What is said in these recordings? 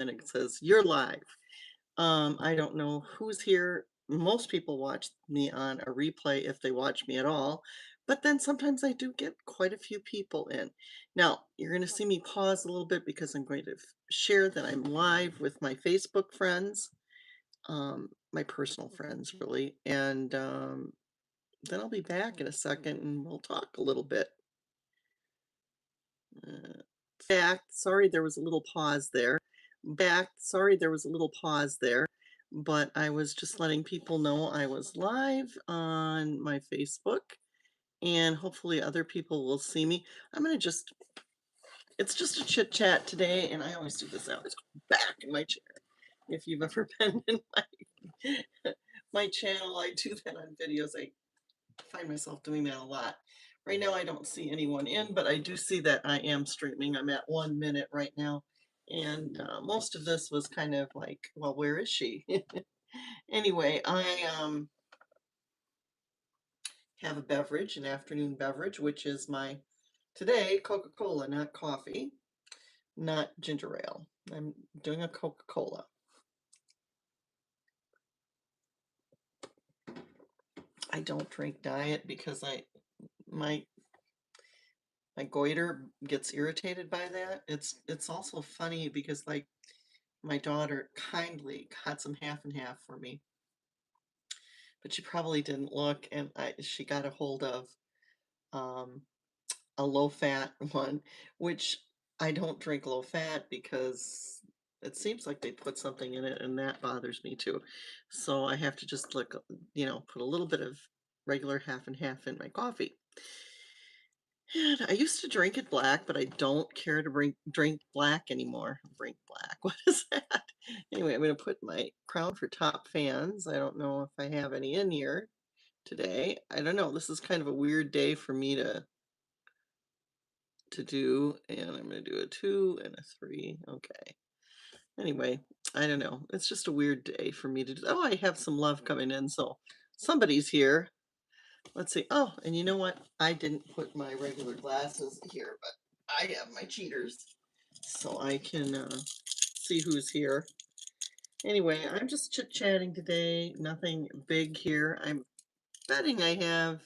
and it says, "You're live." I don't know who's here. Most people watch me on a replay if they watch me at all, but then sometimes I do get quite a few people in. Now, you're going to see me pause a little bit because I'm going to share that I'm live with my Facebook friends, my personal friends, really, and then I'll be back in a second and we'll talk a little bit. Uh, Back. Sorry, there was a little pause there. Back. Sorry, there was a little pause there, but I was just letting people know I was live on my Facebook and hopefully other people will see me. I'm going to just, it's just a chit chat today, and I always do this. I always go back in my chair. If you've ever been in my channel, I do that on videos. I find myself doing that a lot. Right now, I don't see anyone in, but I do see that I am streaming. I'm at 1 minute right now. And most of this was kind of like, well, where is she? Anyway, I have a beverage, an afternoon beverage, which is my today Coca-Cola, not coffee, not ginger ale. I'm doing a Coca-Cola. I don't drink diet because my my goiter gets irritated by that. It's also funny because like my daughter kindly cut some half and half for me, but she probably didn't look, and she got a hold of um, a low fat one, which I don't drink low fat because it seems like they put something in it, and that bothers me too. So I have to just look, put a little bit of regular half and half in my coffee. And I used to drink it black, but I don't care to drink black anymore. Drink black. What is that? Anyway, I'm going to put my crown for top fans. I don't know if I have any in here today. I don't know. This is kind of a weird day for me to do, and I'm going to do a 2 and a 3. Okay. Anyway, I don't know. It's just a weird day for me to do. Oh, I have some love coming in, so somebody's here. Let's see. Oh, and you know what? I didn't put my regular glasses here, but I have my cheaters, so I can see who's here. Anyway, I'm just chit-chatting today. Nothing big here. I'm betting I have,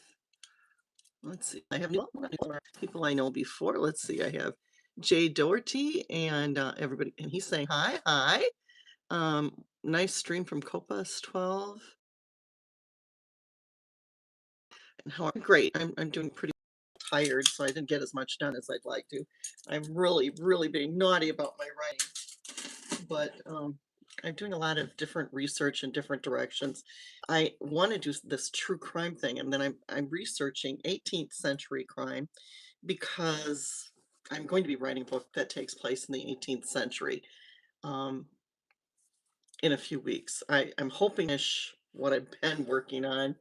let's see, I have people I know before. Let's see, I have Jay Doherty and everybody, and he's saying hi, hi. Nice stream from Copas 12. And how great. I'm doing pretty tired, so I didn't get as much done as I'd like to. I'm really, really being naughty about my writing, but I'm doing a lot of different research in different directions. I want to do this true crime thing, and then I'm researching 18th century crime because I'm going to be writing a book that takes place in the 18th century um, in a few weeks. I'm hoping ish what I've been working on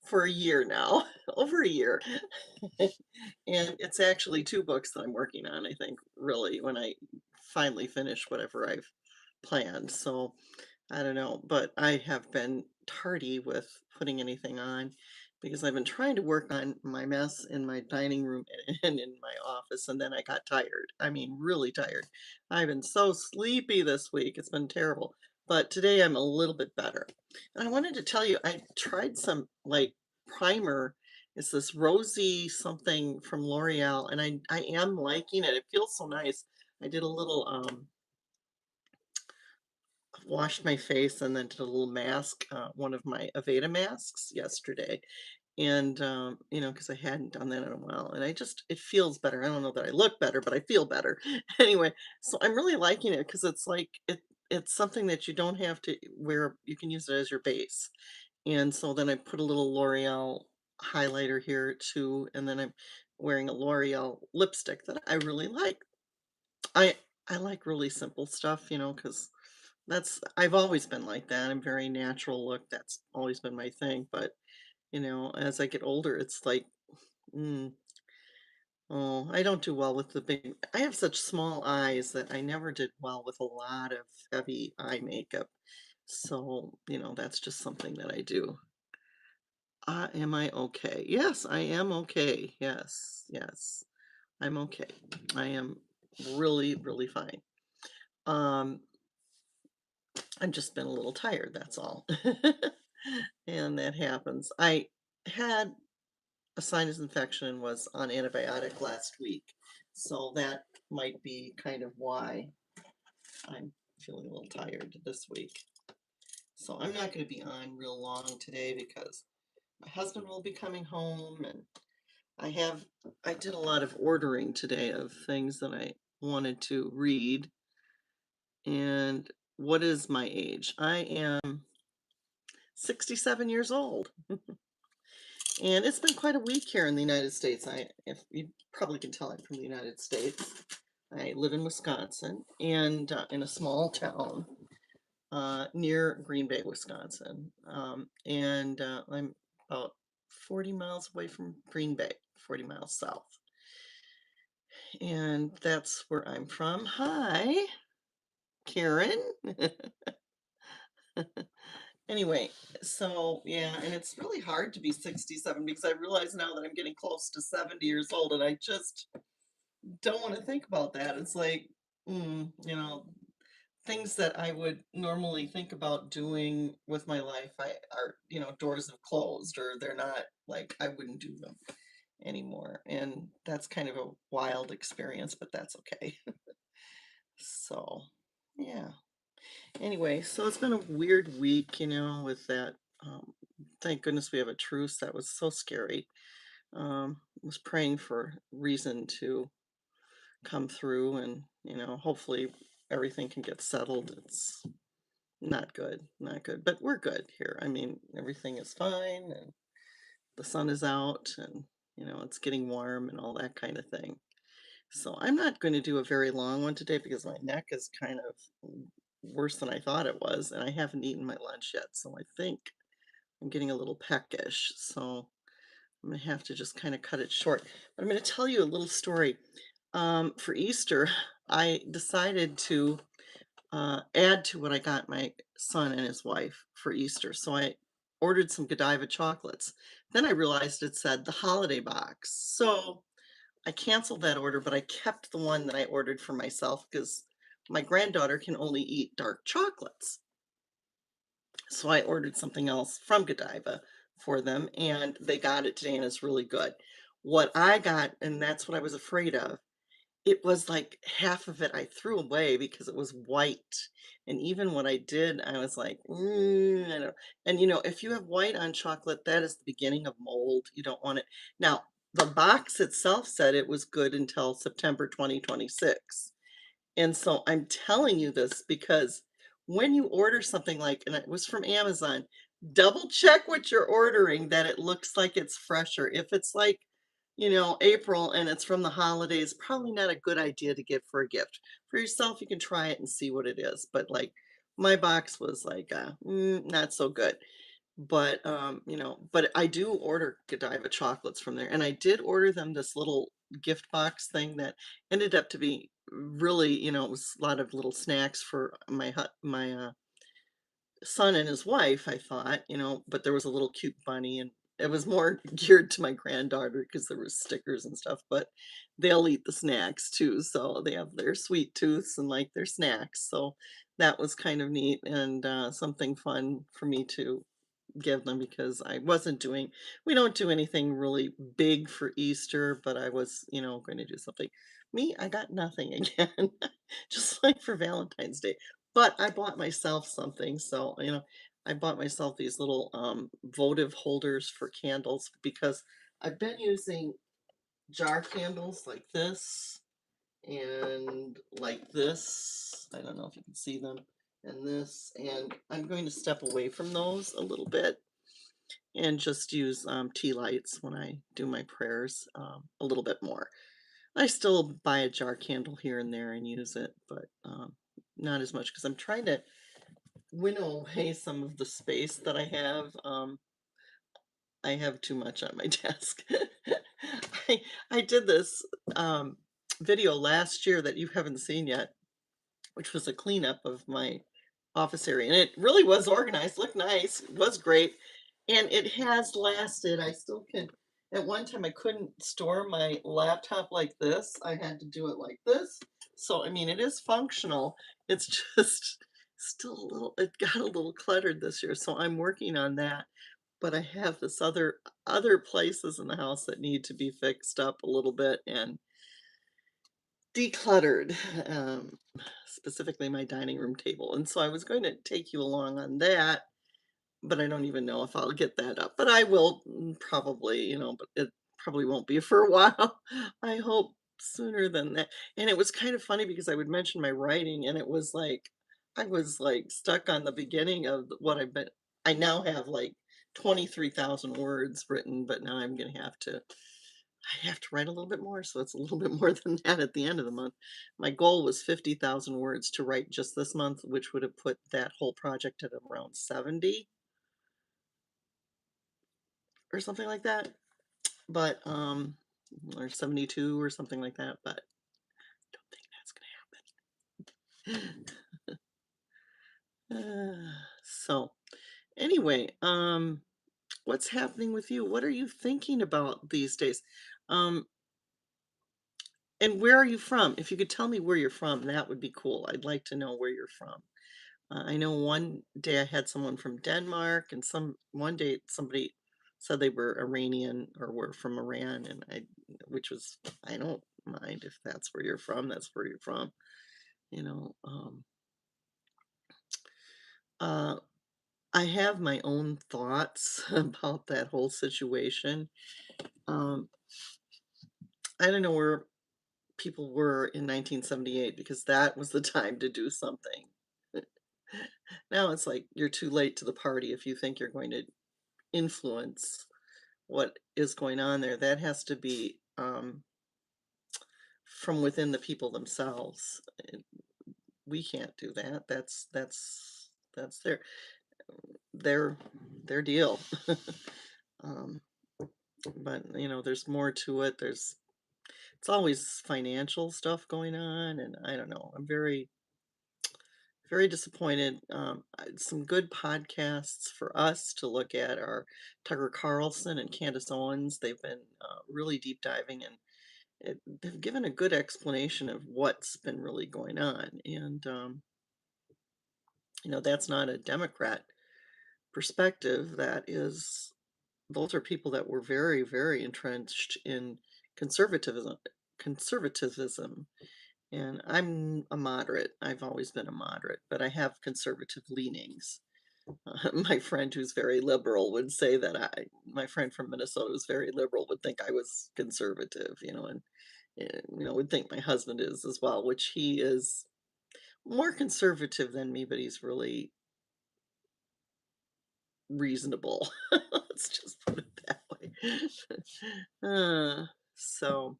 for a year now, over a year. And it's actually 2 books that I'm working on, I think, really, when I finally finish whatever I've planned. So I don't know, but I have been tardy with putting anything on because I've been trying to work on my mess in my dining room and in my office, and then I got tired. I mean, really tired. I've been so sleepy this week. It's been terrible. But today I'm a little bit better. And I wanted to tell you, I tried some like primer. It's this rosy something from L'Oreal, and I am liking it. It feels so nice. I did a little washed my face and then did a little mask, one of my Aveda masks yesterday. And, because I hadn't done that in a while. And it feels better. I don't know that I look better, but I feel better. Anyway, so I'm really liking it because it's like, it's something that you don't have to wear. You can use it as your base. And so then I put a little L'Oreal highlighter here too. And then I'm wearing a L'Oreal lipstick that I really like. I, I like really simple stuff, because I've always been like that. I'm very natural look. That's always been my thing. But, as I get older, it's like, mm, oh, I don't do well with the big. I have such small eyes that I never did well with a lot of heavy eye makeup. So, that's just something that I do. Am I okay? Yes, I am okay. Yes, yes, I'm okay. I am really, really fine. Um, I've just been a little tired, that's all. And that happens. I had a sinus infection and was on antibiotic last week. So that might be kind of why I'm feeling a little tired this week. So I'm not going to be on real long today because my husband will be coming home, and I have I did a lot of ordering today of things that I wanted to read. And what is my age? I am 67 years old. And it's been quite a week here in the United States. If you probably can tell, I'm from the United States. I live in Wisconsin, and in a small town near Green Bay, Wisconsin. And I'm about 40 miles away from Green Bay, 40 miles south. And that's where I'm from. Hi, Karen. Anyway, so yeah, and it's really hard to be 67 because I realize now that I'm getting close to 70 years old, and I just don't want to think about that. It's like, you know, things that I would normally think about doing with my life, doors have closed, or they're not, like, I wouldn't do them anymore. And that's kind of a wild experience, but that's okay. So, yeah. Anyway, so it's been a weird week, with that. Um, thank goodness we have a truce. That was so scary. Was praying for reason to come through, and, hopefully everything can get settled. It's not good, not good, but we're good here. I mean, everything is fine, and the sun is out, and, it's getting warm and all that kind of thing. So I'm not going to do a very long one today because my neck is kind of worse than I thought it was, and I haven't eaten my lunch yet. So I think I'm getting a little peckish. So I'm going to have to just kind of cut it short. But I'm going to tell you a little story. For Easter, I decided to add to what I got my son and his wife for Easter. So I ordered some Godiva chocolates. Then I realized it said the holiday box. So I canceled that order, but I kept the one that I ordered for myself because my granddaughter can only eat dark chocolates. So I ordered something else from Godiva for them, and they got it today, and it's really good. What I got, and that's what I was afraid of, it was like half of it I threw away because it was white. And even what I did, I was like, I don't. And if you have white on chocolate, that is the beginning of mold. You don't want it. Now, the box itself said it was good until September 2026. And so I'm telling you this because when you order something like, and it was from Amazon, double check what you're ordering that it looks like it's fresher. If it's like, April and it's from the holidays, probably not a good idea to get for a gift. For yourself, you can try it and see what it is. But like my box was like, not so good. But I do order Godiva chocolates from there. And I did order them this little gift box thing that ended up to be really, it was a lot of little snacks for my son and his wife, I thought, but there was a little cute bunny, and it was more geared to my granddaughter because there was stickers and stuff, but they'll eat the snacks too. So they have their sweet tooths and like their snacks. So that was kind of neat, and something fun for me to give them because we don't do anything really big for Easter, but I was, going to do something. Me, I got nothing again, just like for Valentine's Day. But I bought myself something. So, I bought myself these little votive holders for candles because I've been using jar candles like this and like this. I don't know if you can see them, and this, and I'm going to step away from those a little bit and just use tea lights when I do my prayers a little bit more. I still buy a jar candle here and there and use it, but not as much because I'm trying to winnow away some of the space that I have. I have too much on my desk. I, I did this video last year that you haven't seen yet, which was a cleanup of my office area. And it really was organized, looked nice, was great. And it has lasted. I still can. At one time, I couldn't store my laptop like this. I had to do it like this. So, I mean, it is functional. It's just still a little it got a little cluttered this year, so I'm working on that. But I have this other places in the house that need to be fixed up a little bit and decluttered, specifically my dining room table. And so I was going to take you along on that, but I don't even know if I'll get that up. But I will probably, but it probably won't be for a while. I hope sooner than that. And it was kind of funny because I would mention my writing, and it was like I was like stuck on the beginning of what I've been. I now have like 23,000 words written, but now I have to write a little bit more, so it's a little bit more than that at the end of the month. My goal was 50,000 words to write just this month, which would have put that whole project at around 70 or something like that. But or 72 or something like that, but I don't think that's gonna happen. So anyway, what's happening with you? What are you thinking about these days? Um, and where are you from? If you could tell me where you're from, that would be cool. I'd like to know where you're from. I know one day I had someone from Denmark, and one day somebody said they were Iranian or were from Iran, and which was, I don't mind if that's where you're from. That's where you're from. You know, uh, I have my own thoughts about that whole situation. Um, I don't know where people were in 1978 because that was the time to do something. Now it's like you're too late to the party if you think you're going to influence what is going on there. That has to be from within the people themselves. We can't do that. That's their their deal. um, but there's more to it. It's always financial stuff going on, and I don't know. I'm very disappointed. Some good podcasts for us to look at are Tucker Carlson and Candace Owens. They've been really deep diving, and they've given a good explanation of what's been really going on. And that's not a Democrat perspective. Those are people that were very, very entrenched in conservatism. Conservatism, and I'm a moderate. I've always been a moderate, but I have conservative leanings. My friend who's very liberal would say that my friend from Minnesota who's very liberal would think I was conservative, and would think my husband is as well, which he is more conservative than me, but he's really reasonable. Let's just put it that way. uh, so,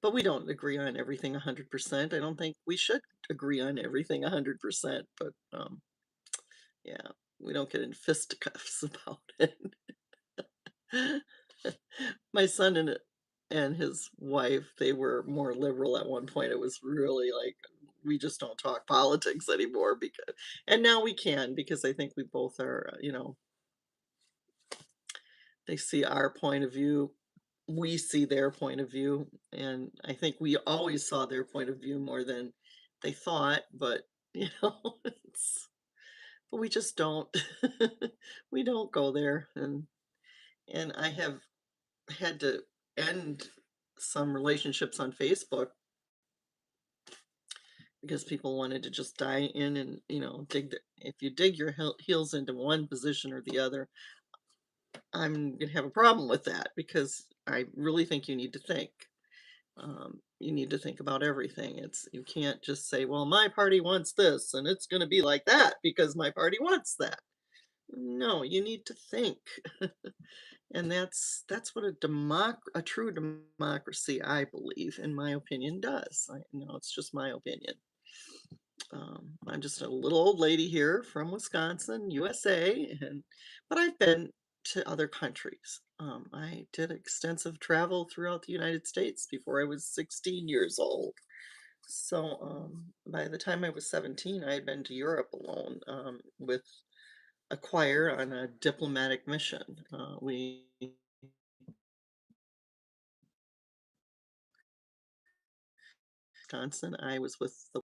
but we don't agree on everything 100%. I don't think we should agree on everything 100%, but yeah, we don't get in fisticuffs about it. My son and his wife, they were more liberal at one point. It was really like we just don't talk politics anymore and now we can because I think we both are, they see our point of view, we see their point of view, and I think we always saw their point of view more than they thought, but it's but we just don't we don't go there, and I have had to end some relationships on Facebook because people wanted to just die in and if you dig your heels into one position or the other, I'm gonna have a problem with that because I really think you need to think. You need to think about everything. You can't just say, well, my party wants this and it's going to be like that because my party wants that. No, you need to think. And that's what a true democracy, I believe, in my opinion, does. It's just my opinion. I'm just a little old lady here from Wisconsin, USA, but I've been to other countries. I did extensive travel throughout the United States before I was 16 years old. So by the time I was 17, I had been to Europe alone with a choir on a diplomatic mission. Wisconsin, I was with the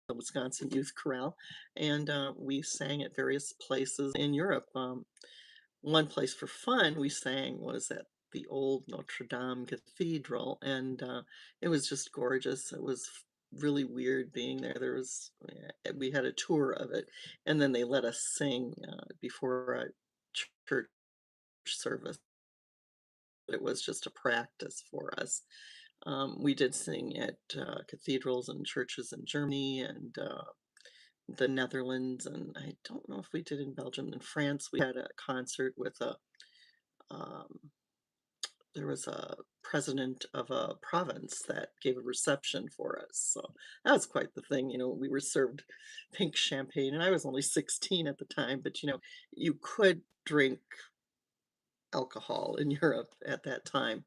the Wisconsin Youth Chorale, and we sang at various places in Europe. One place for fun we sang was at the old Notre Dame Cathedral, and it was just gorgeous. It was really weird being there. We had a tour of it, and then they let us sing before a church service. It was just a practice for us. We did sing at cathedrals and churches in Germany and the Netherlands, and I don't know if we did in Belgium. In France, we had a concert with a um, there was a president of a province that gave a reception for us. So that was quite the thing. We were served pink champagne, and I was only 16 at the time, but you could drink alcohol in Europe at that time,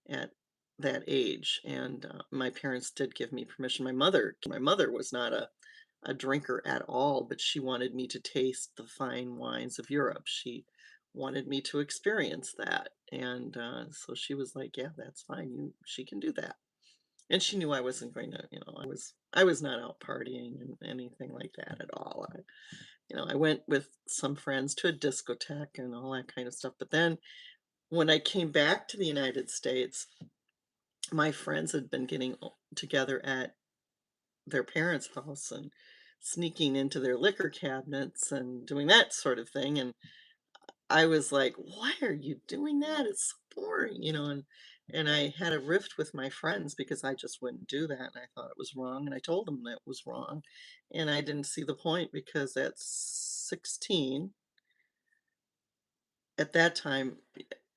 at that age. And my parents did give me permission. My mother was not a drinker at all, but she wanted me to taste the fine wines of Europe. She wanted me to experience that. And so she was like, "Yeah, that's fine. She can do that." And she knew I wasn't going to, I was not out partying and anything like that at all. I went with some friends to a discotheque and all that kind of stuff. But then when I came back to the United States, my friends had been getting together at their parents' house and sneaking into their liquor cabinets and doing that sort of thing, and I was like, "Why are you doing that? It's so boring," and I had a rift with my friends because I just wouldn't do that, and I thought it was wrong, and I told them that it was wrong, and I didn't see the point because at 16, at that time,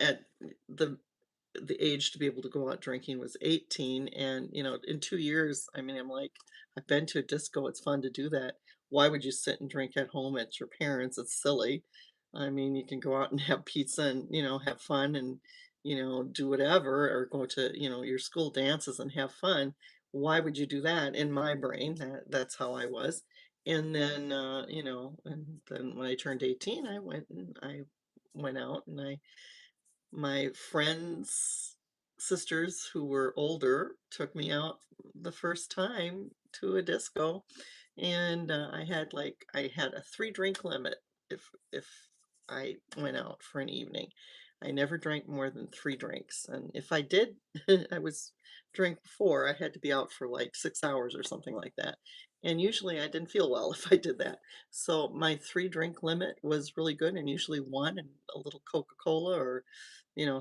at the the age to be able to go out drinking was 18, and in 2 years, I mean, I'm like, I've been to a disco, it's fun to do that. Why would you sit and drink at home at your parents'? It's silly. I mean, you can go out and have pizza and have fun and do whatever, or go to your school dances and have fun. Why would you do that? In my brain, that's how I was. And then and then when I turned 18, I went out, and I my friends' sisters who were older took me out the first time to a disco, and I had a 3-drink limit if I went out for an evening. I never drank more than 3 drinks, and if I did, I was drink 4, I had to be out for, like, 6 hours or something like that, and usually I didn't feel well if I did that. So my 3-drink limit was really good, and usually 1 and a little Coca-Cola or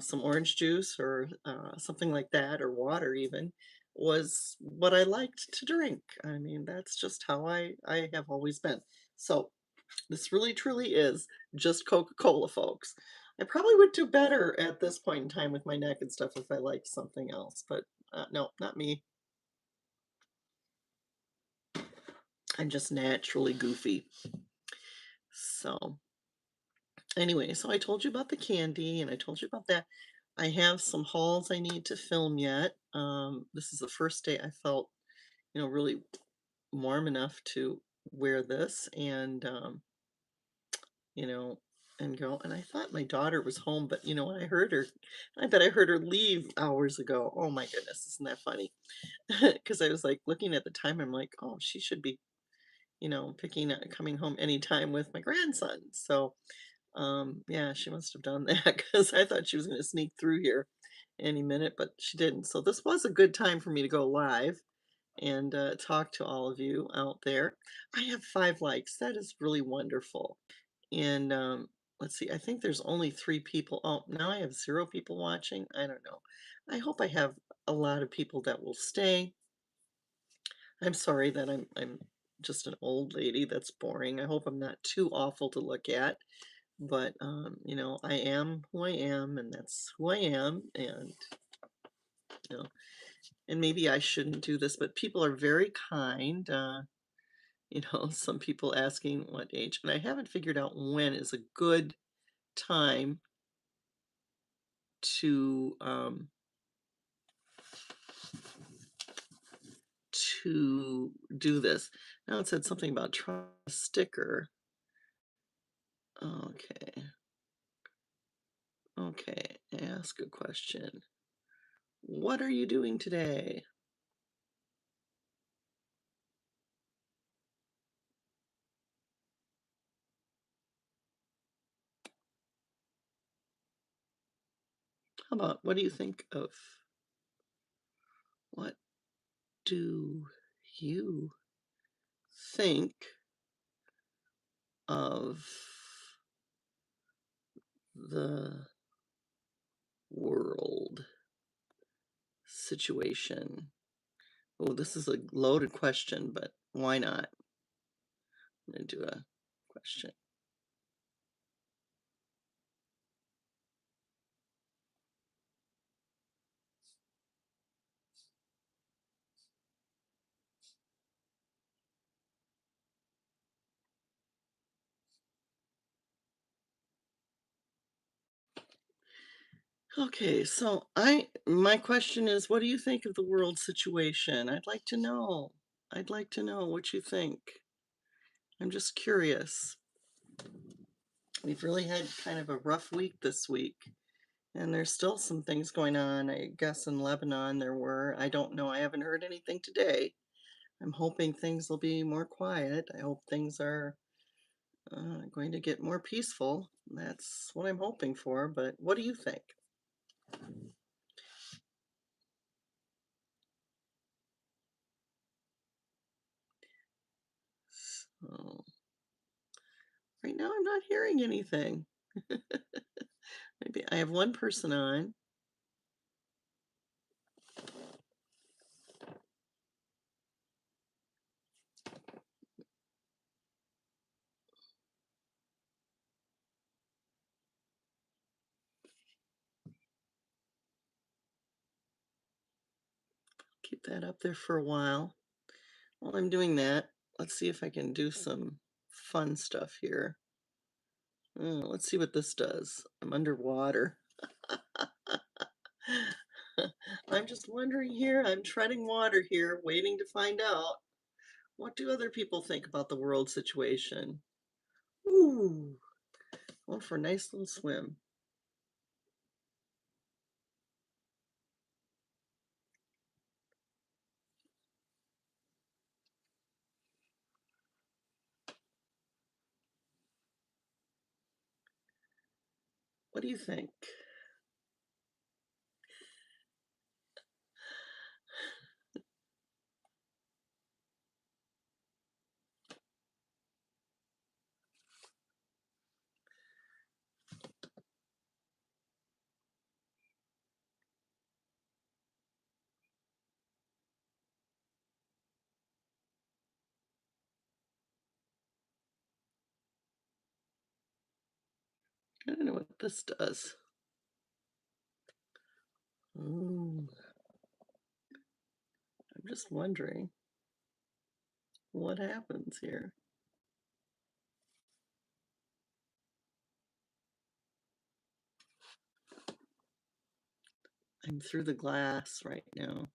some orange juice or something like that, or water even, was what I liked to drink. I mean, that's just how I have always been. So this really truly is just Coca-Cola, folks. I probably would do better at this point in time with my neck and stuff if I liked something else, but no, not me. I'm just naturally goofy. So anyway, so I told you about the candy and I told you about that. I have some hauls I need to film yet. This is the first day I felt, really warm enough to wear this and, you know, and go. And I thought my daughter was home, but when I bet I heard her leave hours ago. Oh my goodness, isn't that funny? Because I was like looking at the time, I'm like, oh, she should be, coming home anytime with my grandson. So, yeah, she must have done that because I thought she was gonna sneak through here any minute, but she didn't. So this was a good time for me to go live and talk to all of you out there. I have 5 likes. That is really wonderful. And let's see, I think there's only 3 people. Oh, now I have 0 people watching. I don't know. I hope I have a lot of people that will stay. I'm sorry that I'm just an old lady that's boring. I hope I'm not too awful to look at. But, I am who I am, and that's who I am, and, you know, and maybe I shouldn't do this, but people are very kind. Some people asking what age, and I haven't figured out when is a good time to, do this. Now it said something about try a sticker. Okay, okay, ask a question. What are you doing today? How about what do you think of what do you think of the world situation? Oh, this is a loaded question, but why not? I'm going to do a question. Okay, so my question is, what do you think of the world situation? I'd like to know. I'd like to know what you think. I'm just curious. We've really had kind of a rough week this week, and there's still some things going on. I guess in Lebanon there were. I don't know. I haven't heard anything today. I'm hoping things will be more quiet. I hope things are going to get more peaceful. That's what I'm hoping for. But what do you think? So, right now, I'm not hearing anything. Maybe I have one person on. Keep that up there for a while. While I'm doing that, let's see if I can do some fun stuff here. Let's see what this does. I'm underwater. I'm just wondering here. I'm treading water here, waiting to find out. What do other people think about the world situation? Ooh, going for a nice little swim. What do you think? I don't know what this does. Ooh, I'm just wondering what happens here. I'm through the glass right now.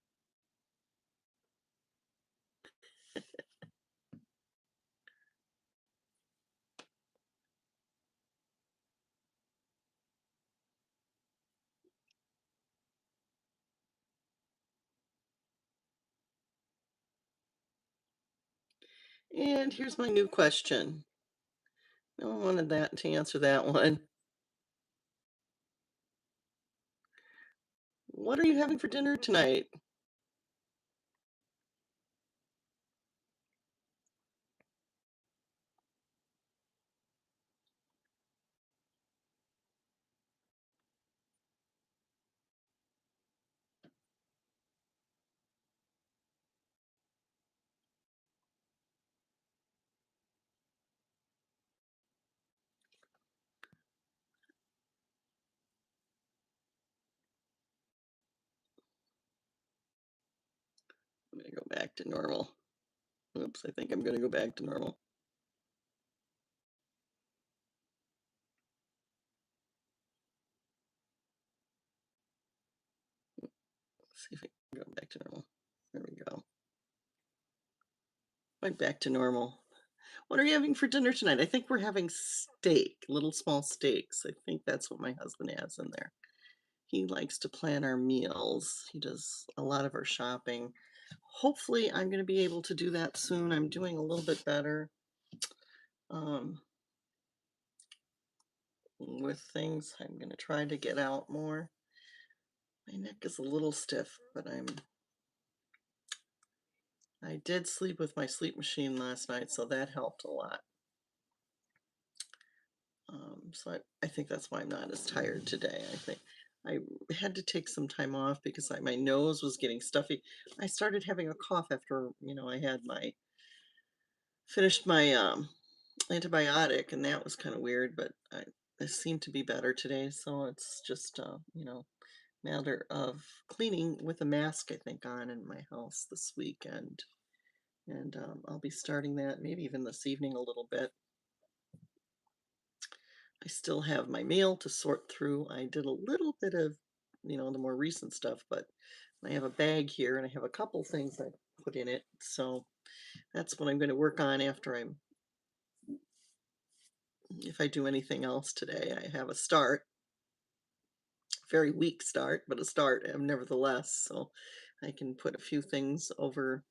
And here's my new question. No one wanted that to answer that one. What are you having for dinner tonight? I'm going to go back to normal. Oops, I think I'm going to go back to normal. Let's see if I can go back to normal. There we go. Right back to normal. What are you having for dinner tonight? I think we're having steak, little small steaks. I think that's what my husband has in there. He likes to plan our meals. He does a lot of our shopping. Hopefully, I'm going to be able to do that soon. I'm doing a little bit better um, with things. I'm going to try to get out more. My neck is a little stiff, but I did sleep with my sleep machine last night, so that helped a lot. So I think that's why I'm not as tired today. I think I had to take some time off because my nose was getting stuffy. I started having a cough after, I had my finished my antibiotic, and that was kind of weird, but I seem to be better today. So it's just, matter of cleaning with a mask, I think, on in my house this weekend. And I'll be starting that maybe even this evening a little bit. I still have my mail to sort through. I did a little bit of, the more recent stuff, but I have a bag here and I have a couple things I put in it. So that's what I'm going to work on after if I do anything else today. I have a start, very weak start, but a start nevertheless. So I can put a few things over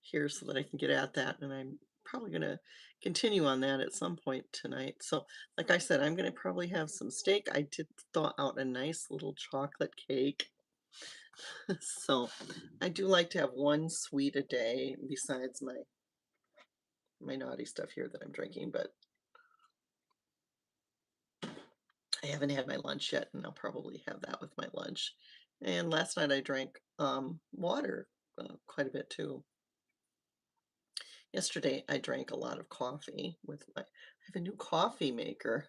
here so that I can get at that. And I'm probably going to continue on that at some point tonight. So, like I said, I'm going to probably have some steak. I did thaw out a nice little chocolate cake. So, I do like to have one sweet a day besides my naughty stuff here that I'm drinking, but I haven't had my lunch yet, and I'll probably have that with my lunch. And last night I drank water quite a bit too. Yesterday, I drank a lot of coffee with I have a new coffee maker.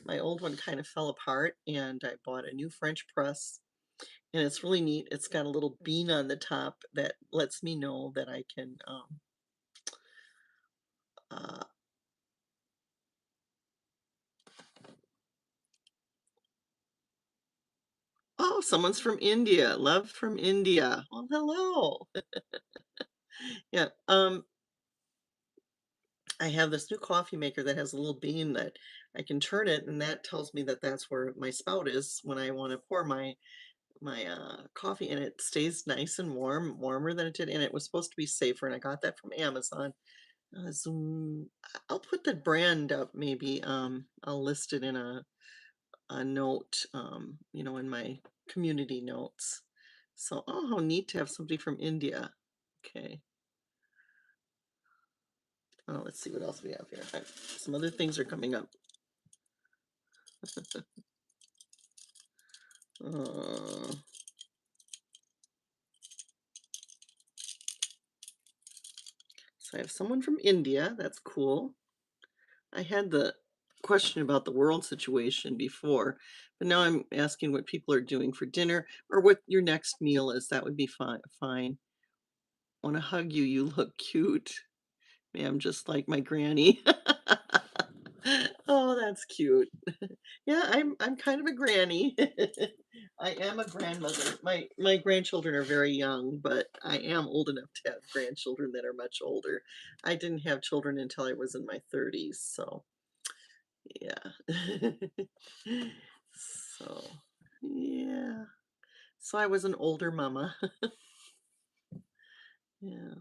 My old one kind of fell apart, and I bought a new French press, and it's really neat. It's got a little bean on the top that lets me know that I can. Uh, oh, someone's from India. Love from India. Well, hello. Yeah. I have this new coffee maker that has a little bean that I can turn it, and that tells me that that's where my spout is when I want to pour my coffee, and it stays nice and warm, warmer than it did, and it was supposed to be safer, and I got that from Amazon. Zoom, I'll put the brand up maybe. I'll list it in a note, in my community notes. So, oh, how neat to have somebody from India. Okay. Oh, let's see what else we have here. Some other things are coming up. Uh, so I have someone from India. That's cool. I had the question about the world situation before, but now I'm asking what people are doing for dinner or what your next meal is. That would be fine. Fine. Want to hug you? You look cute, ma'am, just like my granny. Oh, that's cute. Yeah, I'm kind of a granny. I am a grandmother. My grandchildren are very young, but I am old enough to have grandchildren that are much older. I didn't have children until I was in my 30s, so yeah. So, yeah. So I was an older mama. Yeah.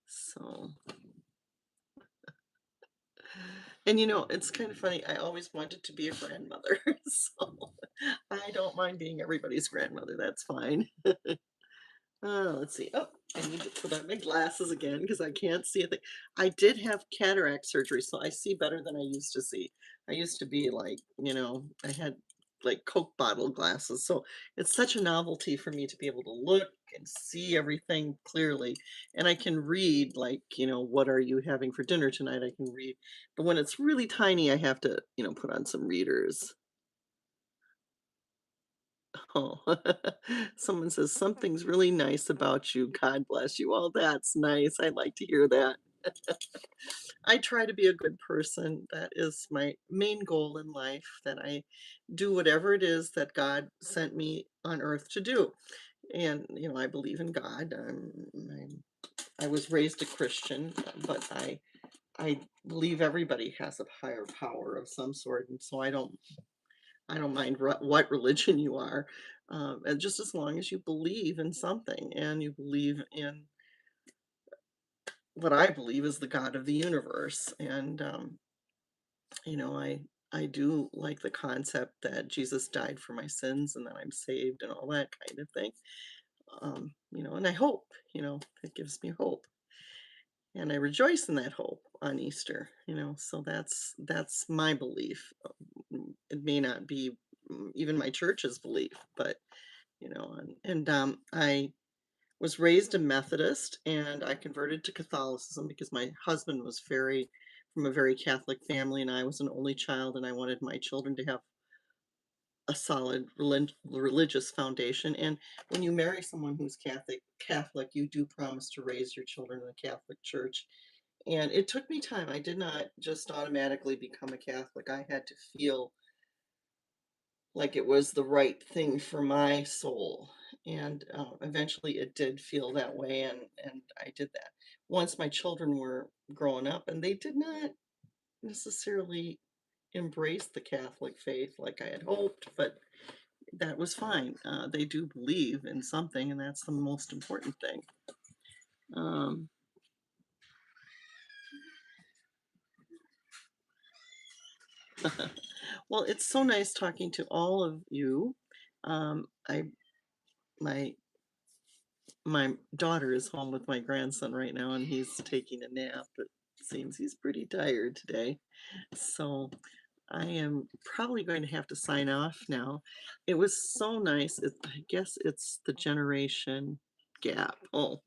So, and it's kind of funny. I always wanted to be a grandmother. So I don't mind being everybody's grandmother. That's fine. Let's see. Oh, I need to put on my glasses again because I can't see a thing. I did have cataract surgery, so I see better than I used to see. I used to be like, I had like Coke bottle glasses. So it's such a novelty for me to be able to look and see everything clearly. And I can read, like, what are you having for dinner tonight? I can read. But when it's really tiny, I have to, put on some readers. Oh, someone says something's really nice about you. God bless you. Oh, that's nice. I like to hear that. I try to be a good person. That is my main goal in life, that I do whatever it is that God sent me on earth to do. And, I believe in God. I was raised a Christian, but I believe everybody has a higher power of some sort. And so I don't mind what religion you are, and just as long as you believe in something and you believe in what I believe is the God of the universe. And I I do like the concept that Jesus died for my sins and that I'm saved and all that kind of thing. And I hope, it gives me hope. And I rejoice in that hope on Easter, so that's my belief. It may not be even my church's belief, but I was raised a Methodist and I converted to Catholicism because my husband was very from a very Catholic family and I was an only child and I wanted my children to have a solid religious foundation. And when you marry someone who's Catholic, you do promise to raise your children in the Catholic Church. And it took me time. I did not just automatically become a Catholic. I had to feel like it was the right thing for my soul. And eventually it did feel that way. And I did that. Once my children were growing up, and they did not necessarily embrace the Catholic faith like I had hoped, but that was fine. They do believe in something, and that's the most important thing. Um, well, it's so nice talking to all of you. I my my daughter is home with my grandson right now, and he's taking a nap. It seems he's pretty tired today. So I am probably going to have to sign off now. It was so nice. I guess it's the generation gap. Oh,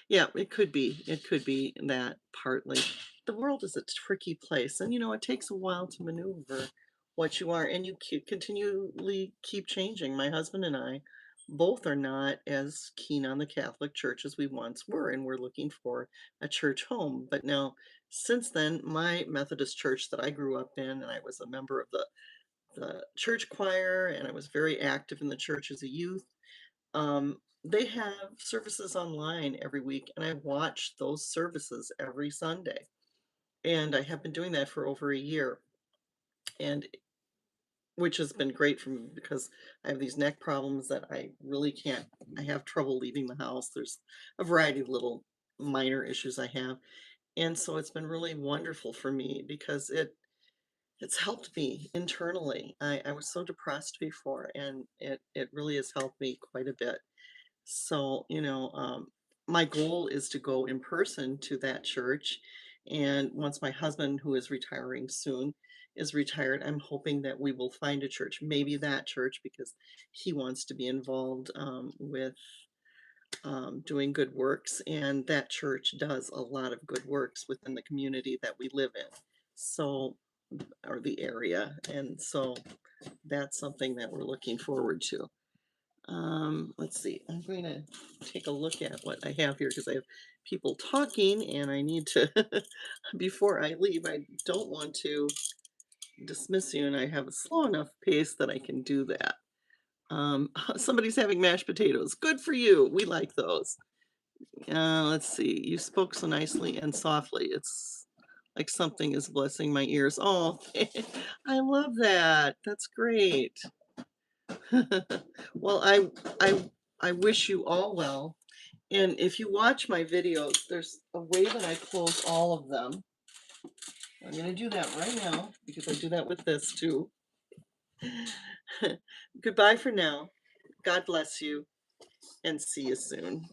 yeah, it could be. It could be that partly. The world is a tricky place, and it takes a while to maneuver what you are, and you continually keep changing. My husband and I both are not as keen on the Catholic Church as we once were, and we're looking for a church home. But now since then, my Methodist church that I grew up in, and I was a member of the church choir, and I was very active in the church as a youth. They have services online every week, and I watch those services every Sunday. And I have been doing that for over a year, and which has been great for me because I have these neck problems that I really can't, I have trouble leaving the house. There's a variety of little minor issues I have. And so it's been really wonderful for me because it's helped me internally. I was so depressed before, and it really has helped me quite a bit. So, my goal is to go in person to that church. And once my husband, who is retiring soon, is retired, I'm hoping that we will find a church, maybe that church, because he wants to be involved with doing good works. And that church does a lot of good works within the community that we live in. So, or the area. And so that's something that we're looking forward to. Let's see. I'm going to take a look at what I have here because I have people talking and I need to, before I leave, I don't want to dismiss you and I have a slow enough pace that I can do that. Somebody's having mashed potatoes. Good for you. We like those. Let's see. You spoke so nicely and softly. It's like something is blessing my ears. Oh, I love that. That's great. Well, I wish you all well. And if you watch my videos, there's a way that I close all of them. I'm going to do that right now because I do that with this too. Goodbye for now. God bless you and see you soon.